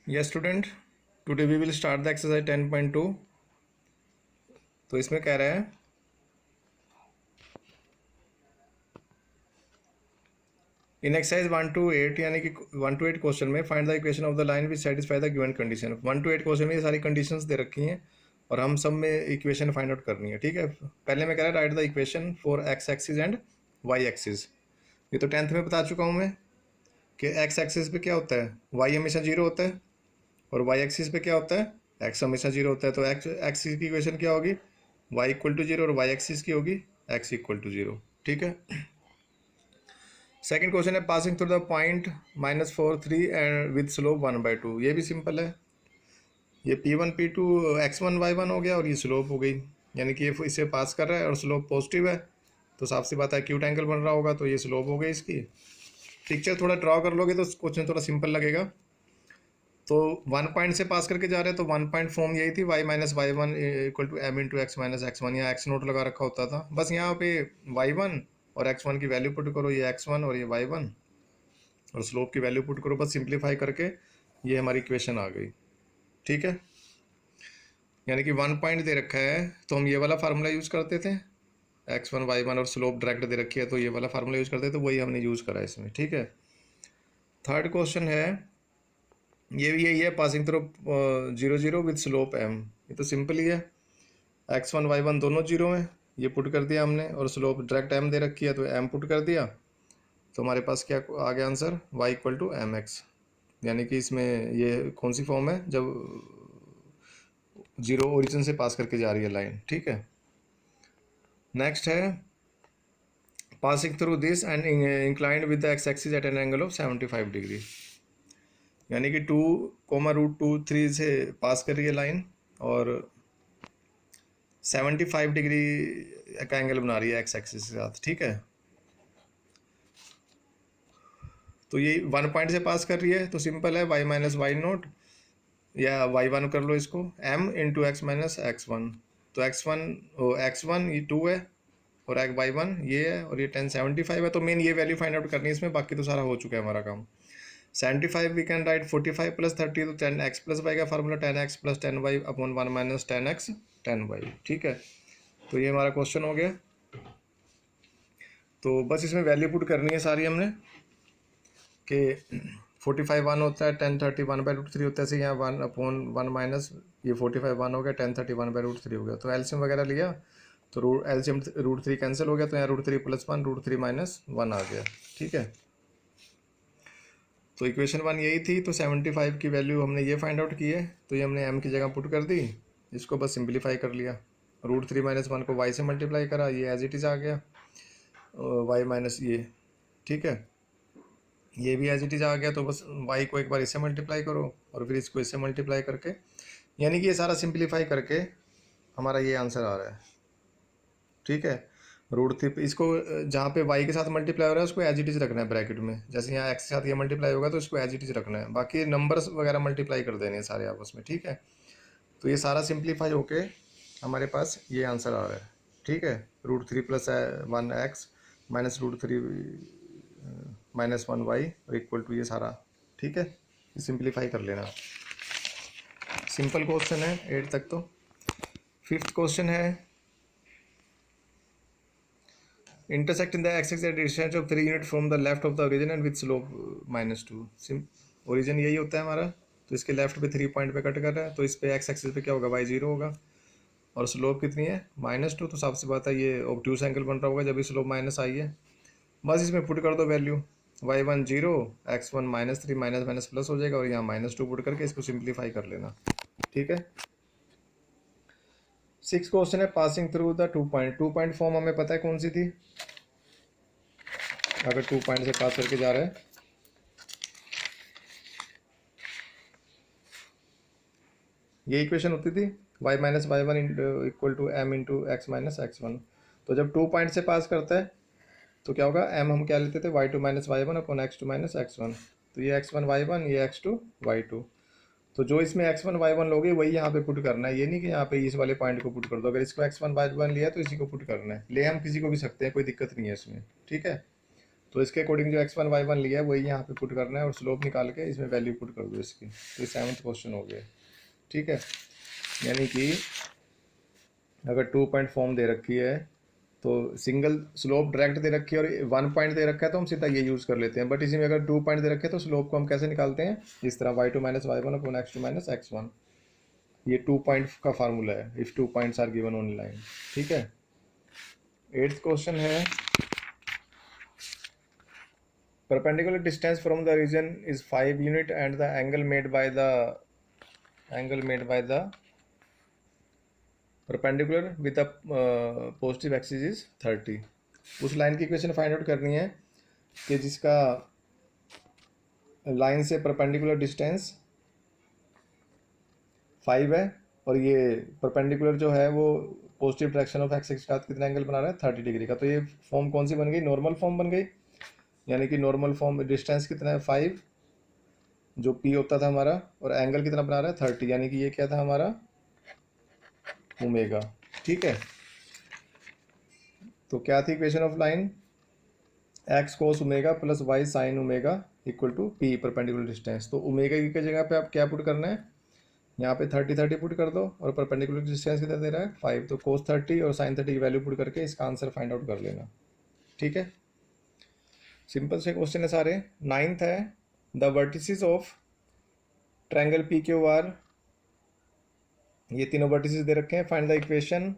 Yes student, today we will start the exercise 10.2। तो इसमें कह रहा है इन एक्सरसाइज 1 to 8 यानी कि 1 to 8 क्वेश्चन में find the equation of the line which satisfy the given condition. 1 to 8 question में ये सारी कंडीशंस दे रखी हैं और हम सब में इक्वेशन फाइंड आउट करनी है। ठीक है, पहले मैं कह रहा है write the equation for x axis and y axis. ये तो 10th में बता चुका हूँ मैं कि एक्स एक्सिस पे क्या होता है, वाई हमेशा जीरो होता है, और वाई एक्सिस पे क्या होता है, एक्स हमेशा जीरो होता है। तो एक्स एक्सिस की इक्वेशन क्या होगी, वाई इक्वल टू जीरो, और वाई एक्सिस की होगी एक्स इक्वल टू जीरो। ठीक है। सेकंड क्वेश्चन है passing through the point -4 3 and with slope 1/2। ये भी सिंपल है, ये P1 P2 x1 y1 हो गया और ये स्लोप हो गई, यानी कि ये इसे पास कर रहा है और स्लोप पॉजिटिव है, तो साफ सी बात है एक्यूट एंगल बन रहा होगा, तो ये स्लोप हो गई इसकी। पिक्चर थोड़ा ड्रॉ कर लोगे तो क्वेश्चन थोड़ा सिंपल लगेगा। तो 1 पॉइंट से पास करके जा रहे हैं, तो 1 पॉइंट फॉर्म यही थी, y minus y one equal to m into x minus x one. यहाँ एक्स नोट लगा रखा होता था, बस यहाँ पे y1 और x1 की वैल्यू पुट करो, ये x1 और ये y1, और स्लोप की वैल्यू पुट करो, बस सिंप्लीफाई करके ये हमारी इक्वेशन आ गई। ठीक है, यानी कि 1 पॉइंट दे रखा है तो हम ये वाला फार्मूला यूज़ करते थे, x1 y1, और स्लोप डायरेक्ट दे रखी है तो ये वाला फार्मूला यूज़ करते थे, तो वही हमने यूज़ करा इसमें। ठीक है। थर्ड क्वेश्चन है, ये भी यही है, passing through 0 0 with slope m। ये तो सिंपल ही है, x1 y1 दोनों जीरो हैं, ये पुट कर दिया हमने, और स्लोप डायरेक्ट m दे रखी है तो m पुट कर दिया, तो हमारे पास क्या आ गया answer, y equal to m x. यानी कि इसमें ये कौन सी फॉर्म है, जब जीरो ओरिजिन से पास करके जा रही है लाइन। ठीक है। नेक्स्ट है passing through this and inclined with the x axis at an angle of 75 degree. यानी कि 2,√2 3 से पास कर रही है लाइन और 75 डिग्री का एंगल बना रही है एक्स एक्सिस के साथ। ठीक है, तो ये 1 पॉइंट से पास कर रही है, तो सिंपल है y माइनस वाई नोट, या y1 कर लो इसको, m into x minus x one. तो x1 ये 2 है, और y1 ये है, और ये 1075 है। तो मेन ये वैल्यू फाइंड आउट करनी है इसमें, बाकी तो सारा हो चुका है हमारा काम। 75 वी कैन राइट 45 + 30, तो 10x + y का formula 10x + 10y upon 1 minus 10x 10y। ठीक है, तो ये हमारा क्वेश्चन हो गया। तो बस इसमें वैल्यू पुट करनी है सारी हमने, कि 45 1 होता है, 10 30 1/√3 होता है, ऐसे यहाँ 1 अपॉन 1 माइनस ये 45 1 हो गया, 10 30 1/√3 हो गया। तो एलसीएम वगैरह लिया तो एलसीएम √3 कैंसिल हो गया, तो यहाँ √3 + 1 √3 - 1 आ गया। ठीक है, तो इक्वेशन 1 यही थी। तो 75 की वैल्यू हमने ये फाइंड आउट की है, तो ये हमने m की जगह पुट कर दी, इसको बस सिंप्लीफाई कर लिया, √3 - 1 को y से मल्टीप्लाई करा, ये एज इट इज़ आ गया, y माइनस ये। ठीक है, ये भी एज इट इज़ आ गया, तो बस y को एक बार इससे मल्टीप्लाई करो और फिर इसको इससे मल्टीप्लाई करके, यानी कि ये सारा सिंप्लीफाई करके हमारा ये आंसर आ रहा है। ठीक है, √3 इसको जहाँ पे y के साथ मल्टीप्लाई हो रहा है उसको एज इट इज़ रखना है ब्रैकेट में, जैसे यहाँ x के साथ ये मल्टीप्लाई होगा तो इसको एज इट इज़ रखना है, बाकी नंबर्स वगैरह मल्टीप्लाई कर देने हैं सारे आपस में। ठीक है, तो ये सारा सिंप्लीफाई होके हमारे पास ये आंसर आ रहा है। ठीक है, √3 + 1x माइनस √3 -1y और इक्वल टू ये सारा। ठीक है, सिंप्लीफाई कर लेना, सिंपल क्वेश्चन है 8 तक। तो फिफ्थ क्वेश्चन है intersect in the x axis at distance of 3 unit from the left of the origin and with slope -2। Origin यही होता है हमारा, तो इसके लेफ्ट पे 3 पॉइंट पे कट कर रहा है, तो इस पे एक्स एक्सिस पे क्या होगा, y 0 होगा, और स्लोप कितनी है -2, तो साफ सी बात है ये ऑब्ट्यूज एंगल बन रहा होगा जब भी स्लोप माइनस आई है। बस इसमें पुट कर दो value, y1 0, x1 -3 minus minus plus हो जाएगा, और यहाँ -2 पुट करके इसको सिंप्लीफाई कर लेना। ठीक है। 6 क्वेश्चन है passing through the 2 point form हमें पता है कौन सी थी, अगर 2 पॉइंट से पास करके जा रहे हैं, ये इक्वेशन होती थी y minus y one equal to m into x minus x one. तो जब 2 पॉइंट से पास करता है तो क्या होगा, m हम क्या लेते थे, y2 - y1 upon x2 - x1। तो ये x1 y1, ये x2 y2। तो जो इसमें x1 y1 लोगे वही यहाँ पे पुट करना है, ये नहीं कि यहाँ पे इस वाले पॉइंट को पुट कर दो। अगर इसको x1 y1 लिया तो इसी को पुट करना है, ले हम किसी को भी सकते हैं, कोई दिक्कत नहीं है इसमें। ठीक है, तो इसके अकॉर्डिंग जो x1 y1 लिया है वही यहाँ पे पुट करना है और स्लोप निकाल के इसमें वैल्यू पुट कर दो इसकी। तो ये 7th क्वेश्चन हो गया। ठीक है, यानी कि अगर 2 पॉइंट फॉर्म दे रखी है तो सिंगल स्लोप डायरेक्ट दे रखी है और 1 पॉइंट दे रखा है तो हम सीधा ये यूज़ कर लेते हैं। बट इसी में अगर 2 पॉइंट दे रखे हैं तो स्लोप को हम कैसे निकालते हैं, इस तरह y2 minus y1 upon x2 minus x1। ये 2 पॉइंट का फार्मूला है, if 2 points are given on line. ठीक है, 8th क्वेश्चन है perpendicular distance from the region is 5 unit and the angle made by the perpendicular with the positive axis is 30। उस line की equation find out करनी है कि जिसका line से परपेंडिकुलर डिस्टेंस 5 है और ये परपेंडिकुलर जो है वो पॉजिटिव डायरेक्शन ऑफ एक्स के साथ कितना एंगल बना रहा है 30 डिग्री का। तो ये फॉर्म कौन सी बन गई, नॉर्मल फॉर्म बन गई। यानी कि नॉर्मल फॉर्म में डिस्टेंस कितना है 5 जो p होता था हमारा, और एंगल कितना बना रहा है 30, यानी कि ये क्या था हमारा ओमेगा। ठीक है, तो क्या थी equation of line, x cos omega plus y sin omega equal to p perpendicular distance. तो ओमेगा की जगह पे आप क्या पुट करना है, यहाँ पे 30 पुट कर दो और परपेंडिकुलर डिस्टेंस कितना दे रहा है 5, तो cos 30 और sin 30 की वैल्यू पुट करके इसका आंसर फाइंड आउट कर लेना। ठीक है, सिंपल से क्वेश्चन है सारे। 9th है the vertices of triangle P Q R, ये तीनों वर्टिसेस दे रखे हैं, find the equation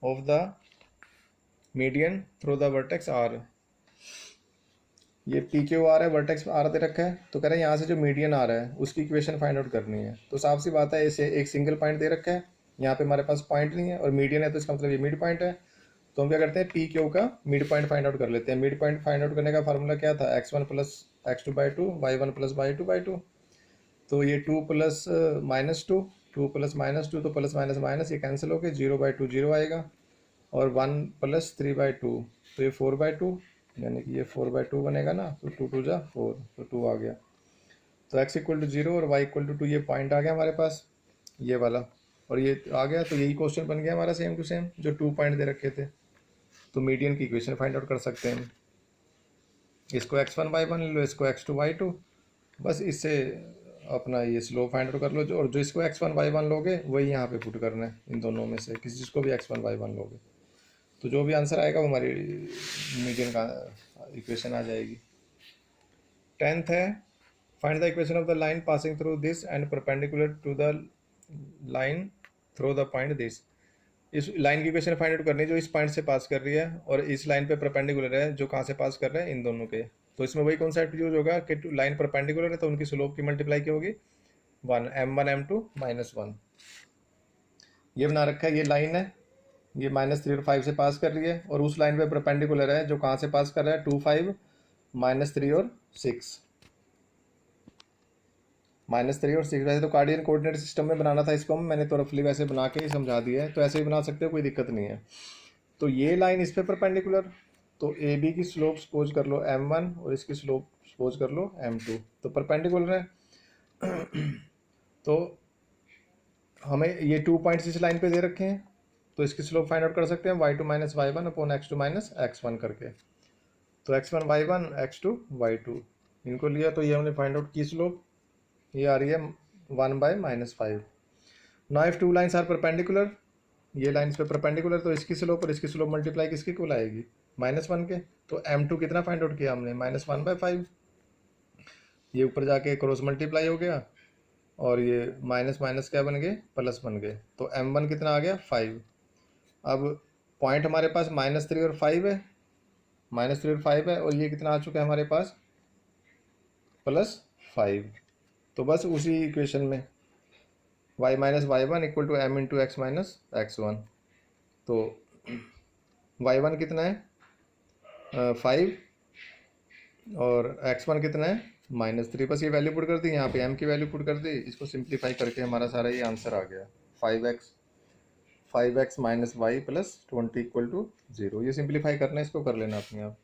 of the median through the vertex R. ये पी क्यू आर है, वर्टेक्स आर दे रखा है, तो कह रहे हैं यहाँ से जो मीडियन आ रहा है उसकी इक्वेशन फाइंड आउट करनी है। तो साफ सी बात है, इसे एक सिंगल पॉइंट दे रखा है, यहाँ पे हमारे पास पॉइंट नहीं है और मीडियन है, तो इसका मतलब ये मिड पॉइंट है। तो हम क्या करते हैं, पी क्यू का मिड पॉइंट फाइंड आउट कर लेते हैं। मिड पॉइंट फाइंड आउट करने का फार्मूला क्या था, x1 plus x2 by 2, y1 plus y2 by 2। तो ये 2 प्लस माइनस 2, 2 प्लस माइनस 2, तो प्लस माइनस माइनस ये कैंसिल हो गए, 0 बाई 2 0 आएगा, और 1 प्लस 3 बाई 2, तो ये 4 बाई 2, यानी कि ये 4 बाई 2 बनेगा ना, तो 2 2 जा 4, तो 2 आ गया। तो x इक्वल टू 0 और y इक्वल टू 2, ये पॉइंट आ गया हमारे पास ये वाला, और ये आ गया। तो यही क्वेश्चन बन गया हमारा सेम टू सेम, जो 2 पॉइंट दे रखे थे। तो मीडियन की इक्वेशन फाइंड आउट कर सकते हैं, इसको x1 y1 ले लो, इसको x2 y2, बस इससे अपना ये स्लोप फाइंड आउट कर लो। जो और जो इसको x1 y1 लोगे वही यहाँ पे पुट करना है, इन दोनों में से किसी जिसको भी x1 y1 लोगे, तो जो भी आंसर आएगा वो हमारी मीडियन का इक्वेशन आ जाएगी। 10th है find the equation of the line passing through this and perpendicular to the line through the point this. इस लाइन की इक्वेशन फाइंड आउट करनी है जो इस पॉइंट से पास कर रही है और इस लाइन पे परपेंडिकुलर है जो कहाँ से पास कर रहे हैं, इन दोनों के। तो इसमें वही कॉन्सेप्ट यूज होगा कि लाइन परपेंडिकुलर है तो उनकी स्लोप की मल्टीप्लाई क्या होगी 1, m1 m2 -1। ये बना रखा है, ये लाइन है, ये -3 और 5 से पास कर रही है, और उस लाइन पे परपेंडिकुलर है जो कहाँ से पास कर रहा है 2 5 -3 और 6, -3 और 6। वैसे तो कार्डियन कोऑर्डिनेट सिस्टम में बनाना था इसको, मैंने तो रफली वैसे बना के ही समझा दिया है, तो ऐसे ही बना सकते हो, कोई दिक्कत नहीं है। तो ये लाइन इस पे परपेंडिकुलर, तो ए बी की स्लोप सपोज कर लो m1 और इसकी स्लोप सपोज कर लो m2, तो परपेंडिकुलर है। तो हमें ये 2 पॉइंट्स इस लाइन पे दे रखे हैं, तो इसकी स्लोप फाइंड आउट कर सकते हैं y2 minus y1 upon x2 minus x1 करके। तो x1 y1 x2 y2 इनको लिया, तो ये हमने फाइंड आउट की स्लोप, ये आ रही है 1 by -5। Now if 2 lines are perpendicular, ये लाइन इस पे परपेंडिकुलर, तो इसकी स्लोप और इसकी स्लोप मल्टीप्लाई किसकी को लाएगी -1 के। तो m2 कितना फाइंड आउट किया हमने -1/5, ये ऊपर जाके क्रॉस मल्टीप्लाई हो गया और ये माइनस माइनस क्या बन गए प्लस बन गए, तो m1 कितना आ गया 5। अब पॉइंट हमारे पास -3 और 5 है, -3 और 5 है, और ये कितना आ चुका है हमारे पास +5। तो बस उसी इक्वेशन में y minus y1 equal to m into x minus x1। तो y1 कितना है 5 और x1 कितना है -3, बस ये वैल्यू पुट कर दी, यहाँ पे m की वैल्यू पुट कर दी, इसको सिंप्लीफाई करके हमारा सारा ये आंसर आ गया 5x minus y plus 20 equal to 0। ये सिंप्लीफाई करना है, इसको कर लेना अपने आप।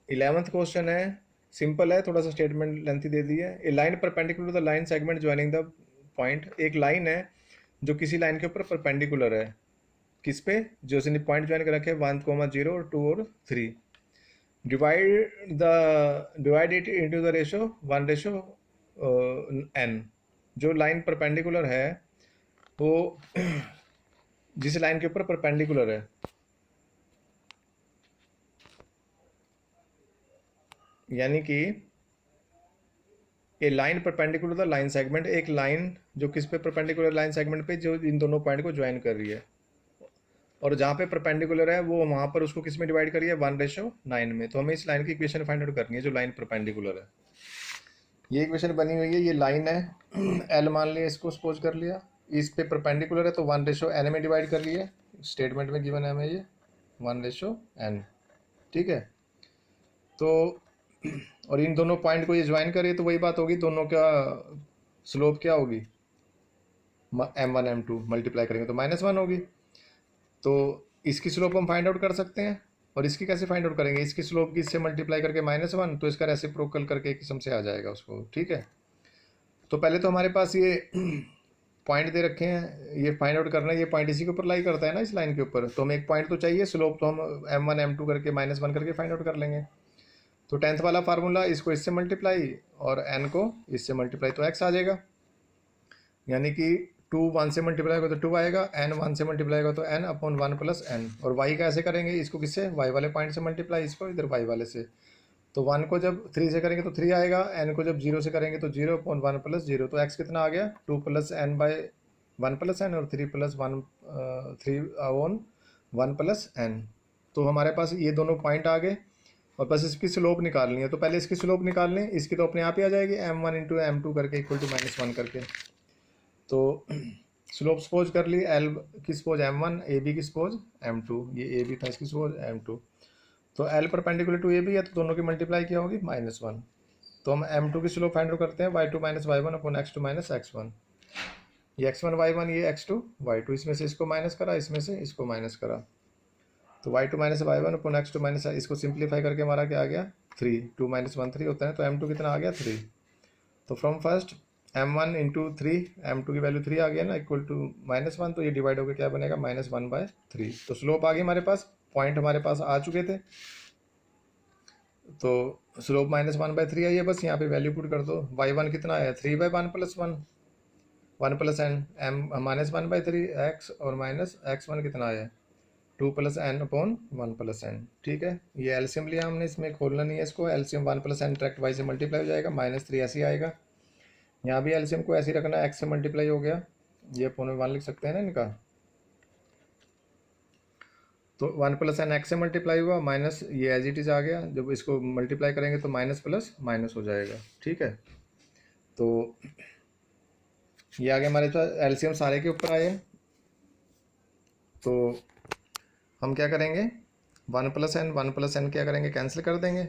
11th क्वेश्चन है, सिंपल है, थोड़ा सा स्टेटमेंट लेंथी दे दी है। A line perpendicular the line segment joining the point, एक लाइन है जो किसी लाइन के ऊपर परपेंडिकुलर है, किस पे, जो उसने पॉइंट ज्वाइन कर रखे हैं 1, 0 और 2 और 3। Divide it into the ratio 1:n। जो लाइन परपेंडिकुलर है वो जिस लाइन के ऊपर परपेंडिकुलर है, यानी कि a line perpendicular the line segment, एक लाइन जो किस पे परपेंडिकुलर, लाइन सेगमेंट पे जो इन दोनों पॉइंट को ज्वाइन कर रही है, और जहाँ पे परपेंडिकुलर है वो वहाँ पर उसको किस में डिवाइड करिए 1:9 में। तो हमें इस लाइन की इक्वेशन फाइंड आउट करनी है जो लाइन परपेंडिकुलर है। ये इक्वेशन बनी हुई है, ये लाइन है एल मान लिया, इसको सपोज कर लिया, इस पे परपेंडिकुलर है तो 1:n में डिवाइड कर लिए, स्टेटमेंट में गिवन है हमें ये 1:n। ठीक है, तो और इन दोनों पॉइंट को ये ज्वाइन करे तो वही बात होगी, दोनों का स्लोप क्या होगी, m1 m2 मल्टीप्लाई करेंगे तो -1 होगी। तो इसकी स्लोप हम फाइंड आउट कर सकते हैं, और इसकी कैसे फाइंड आउट करेंगे, इसकी स्लोप की इससे मल्टीप्लाई करके -1, तो इसका रेसिप्रोकल करके एक किस्म से आ जाएगा उसको। ठीक है, तो पहले तो हमारे पास ये पॉइंट दे रखे हैं, ये फाइंड आउट करना है, ये पॉइंट इसी के ऊपर लाई करता है ना, इस लाइन के ऊपर, तो हमें एक पॉइंट तो चाहिए, स्लोप तो हम m1 m2 करके -1 करके फाइंड आउट कर लेंगे। तो 10th वाला फार्मूला, इसको इससे मल्टीप्लाई और n को इससे मल्टीप्लाई, तो x आ जाएगा, यानी कि 2 1 से मल्टीप्लाई होगा तो 2 आएगा, n 1 से मल्टीप्लाई होगा तो n/1 + n। और y कैसे करेंगे, इसको किससे, y वाले पॉइंट से मल्टीप्लाई, इसको इधर y वाले से, तो 1 को जब 3 से करेंगे तो 3 आएगा, n को जब 0 से करेंगे तो 0/1 + 0, तो x कितना आ गया 2 + n/1 + n और 3 + 1 3/1 + n। तो हमारे पास ये दोनों पॉइंट आ गए, और बस इसकी स्लोप निकालनी है। तो पहले इसकी स्लोप निकाल लें, इसकी तो अपने आप ही आ जाएगी m1 × m2 करके इक्वल टू -1 करके। तो स्लोप सपोज कर ली, एल की सपोज m1, ए बी की सपोज m2, ये ए बी था इसकी सपोज m2, तो L perpendicular to A B है तो दोनों की मल्टीप्लाई क्या होगी -1। तो हम m2 की स्लोप फाइंड करते हैं y2 - y1 x2 - x1, ये x1 y1 ये x2 y2, इसमें से इसको माइनस करा, इसमें से इसको माइनस करा, तो y2 - y1 x2 - इसको सिंप्लीफाई करके हमारा क्या आ गया 3, 2 - 1 3 होता है, तो m2 कितना आ गया 3। तो फ्रॉम फर्स्ट m1 × 3, m2 की वैल्यू 3 आ गया ना, इक्वल टू -1, तो ये डिवाइड होकर क्या बनेगा -1/3। तो स्लोप आ गई हमारे पास, पॉइंट हमारे पास आ चुके थे, तो स्लोप -1/3 आई है, बस यहाँ पे वैल्यू पुट कर दो। y1 कितना आया 3/1 + 1 1 + n m -1/3 x, और -x1 कितना आया 2 + n/1 + n। ठीक है, ये एलसीएम लिया हमने, इसमें खोलना नहीं है इसको, एलसीएम 1 + n डायरेक्ट y से मल्टीप्लाई हो जाएगा, -3 ऐसे ही आएगा। यहाँ भी एलसीएम को ऐसे ही रखना, x से मल्टीप्लाई हो गया, ये अपन 1 लिख सकते हैं ना इनका, तो 1 + n x से मल्टीप्लाई हुआ, माइनस ये एज इट इज आ गया, जब इसको मल्टीप्लाई करेंगे तो माइनस प्लस माइनस हो जाएगा। ठीक है, तो ये आ गया हमारे पास एलसीएम सारे के ऊपर आए। तो हम क्या करेंगे 1 + n क्या करेंगे, कैंसिल कर देंगे,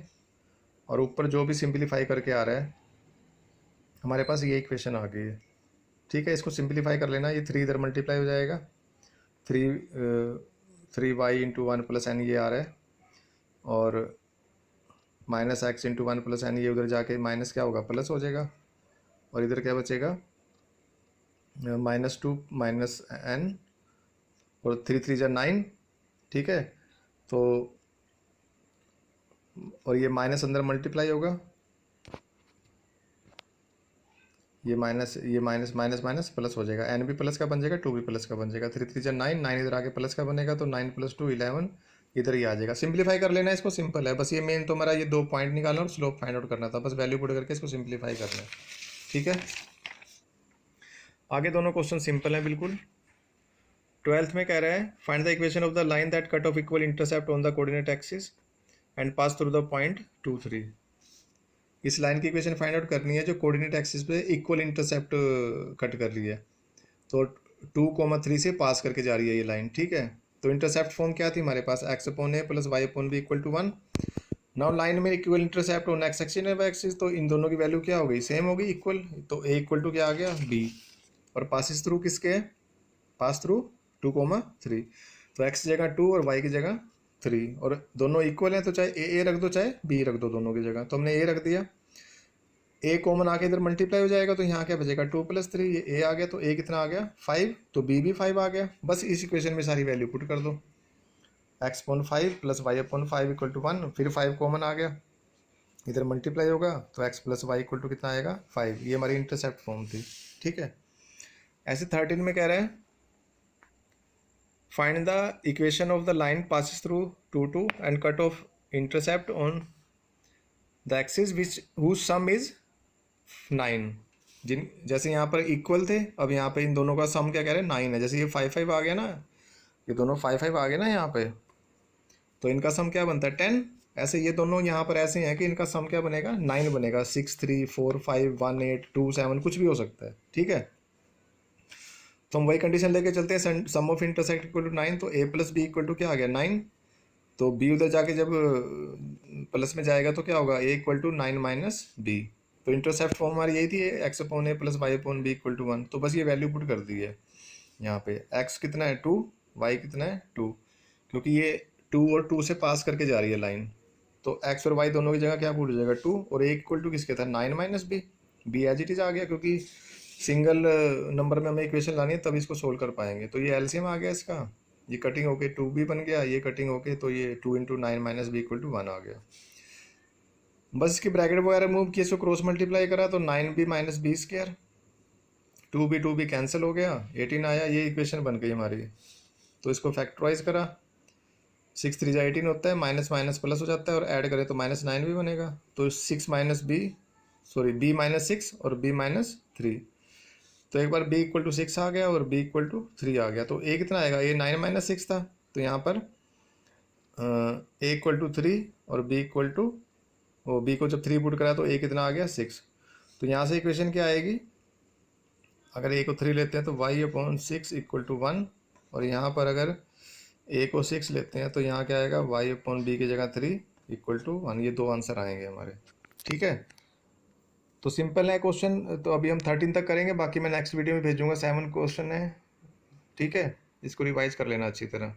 और ऊपर जो भी सिंप्लीफाई करके आ रहा है हमारे पास ये इक्वेशन आ गई है। ठीक है, इसको सिंप्लीफाई कर लेना, ये 3 इधर मल्टीप्लाई हो जाएगा, 3y × 1 + n ये आ रहा है, और -x × 1 + n ये उधर जाके माइनस क्या होगा प्लस हो जाएगा, और इधर क्या बचेगा -2 - n, और 3 3 × 9। ठीक है, तो और ये माइनस अंदर मल्टीप्लाई होगा, ये माइनस माइनस माइनस प्लस हो जाएगा, n भी प्लस का बन जाएगा, 2 भी प्लस का बन जाएगा, 3 3 × 9 9 इधर आके प्लस का बनेगा, तो 9 + 2 11 इधर ही आ जाएगा। सिंप्लीफाई कर लेना है इसको, सिंपल है, बस ये मेन तो हमारा ये 2 पॉइंट निकालना और स्लोप फाइंड आउट करना था, बस वैल्यू पुट करके इसको सिंप्लीफाई करना है। ठीक है, आगे दोनों क्वेश्चन सिंपल हैं बिल्कुल। 12th में कह रहा है find the equation of the line that cut off equal intercept on the coordinate axis and pass through the point 2 3। इस लाइन की इक्वेशन फाइंड आउट करनी है जो कोऑर्डिनेट एक्सिस पे इक्वल इंटरसेप्ट कट कर रही है, तो 2,3 से पास करके जा रही है ये लाइन। ठीक है, तो इंटरसेप्ट फॉर्म क्या थी हमारे पास, x/a + y/b = 1। नाउ लाइन में equal intercept on x axis and y axis, तो इन दोनों की वैल्यू क्या हो गई, सेम हो गई, इक्वल, तो a = क्या आ गया b, और पासिस थ्रू किसके, पास थ्रू 2,3, तो x की जगह 2 और y की जगह 3, और दोनों इक्वल हैं तो चाहे a रख दो चाहे b रख दो दोनों की जगह, तो हमने a रख दिया, a कॉमन आके इधर मल्टीप्लाई हो जाएगा, तो यहाँ क्या बचेगा 2 + 3, ये a आ गया, तो a कितना आ गया 5, तो b भी 5 आ गया। बस इस इक्वेशन में सारी वैल्यू पुट कर दो, x upon 5 plus y upon 5 equal to 1, फिर 5 कॉमन आ गया, इधर मल्टीप्लाई होगा तो x plus y equal to कितना आएगा 5। ये हमारी इंटरसेप्ट फॉर्म थी, ठीक है। ऐसे 13 में कह रहे हैं find the equation of the line passes through 2 and cut off intercept on the axis which whose sum is 9। जिन जैसे यहाँ पर इक्वल थे, अब यहाँ पे इन दोनों का सम क्या कह रहे हैं 9 है। जैसे ये 5 आ गया ना, ये दोनों 5 आ गए ना यहाँ पे, तो इनका सम क्या बनता है 10। ऐसे ये दोनों यहाँ पर ऐसे हैं कि इनका सम क्या बनेगा 9 बनेगा। 6 3 4 5 1 8 2 7 कुछ भी हो सकता है, ठीक है। तो हम वही कंडीशन लेके चलते हैं, सम ऑफ इंटरसेक्ट इक्वल टू 9, तो ए प्लस बी इक्वल टू क्या आ गया 9। तो बी उधर जाके जब प्लस में जाएगा तो क्या होगा a equal to 9 minus b. तो इंटरसेप्ट फॉर्म हमारी यही थी, x upon a plus y upon b equal to 1। तो बस ये वैल्यू पुट कर दी है यहाँ पे। एक्स कितना है 2, वाई कितना है 2, क्योंकि ये 2 और 2 से पास करके जा रही है लाइन, तो एक्स और वाई दोनों की जगह क्या पुट हो जाएगा 2, और ए इक्वल टू किसके था 9 minus B. B as it is आ गया, क्योंकि सिंगल नंबर में हमें इक्वेशन लानी है तब इसको सोल्व कर पाएंगे। तो ये एलसीएम आ गया इसका, ये कटिंग होके 2b बन गया, ये कटिंग होके तो ये 2 into 9 minus b equal to 1 आ गया। बस इसकी ब्रैकेट वगैरह मूव किए, इसको क्रॉस मल्टीप्लाई करा तो 9b minus B square, 2b cancel हो गया, 18 आया, ये इक्वेशन बन गई हमारी। तो इसको फैक्टराइज करा, 6 3 18 होता है, माइनस माइनस प्लस हो जाता है, और ऐड करें तो -9 भी बनेगा। तो 6 minus b, sorry b minus 6 और b माइनस 3। तो एक बार b इक्वल टू 6 आ गया और b इक्वल टू 3 आ गया। तो a कितना आएगा, ये 9 माइनस 6 था, तो यहाँ पर a इक्वल टू 3 और b इक्वल टू, वो b को जब 3 पुट करा तो a कितना आ गया 6। तो यहाँ से इक्वेशन क्या आएगी, अगर a को 3 लेते हैं तो y अपॉन 6 इक्वल टू 1, और यहाँ पर अगर a को 6 लेते हैं तो यहाँ क्या आएगा y अपॉन b की जगह 3 इक्वल टू 1। ये दो आंसर आएंगे हमारे, ठीक है। तो सिंपल है क्वेश्चन। तो अभी हम 13 तक करेंगे, बाकी मैं नेक्स्ट वीडियो में भेजूंगा। 7 क्वेश्चन है, ठीक है। इसको रिवाइज कर लेना अच्छी तरह।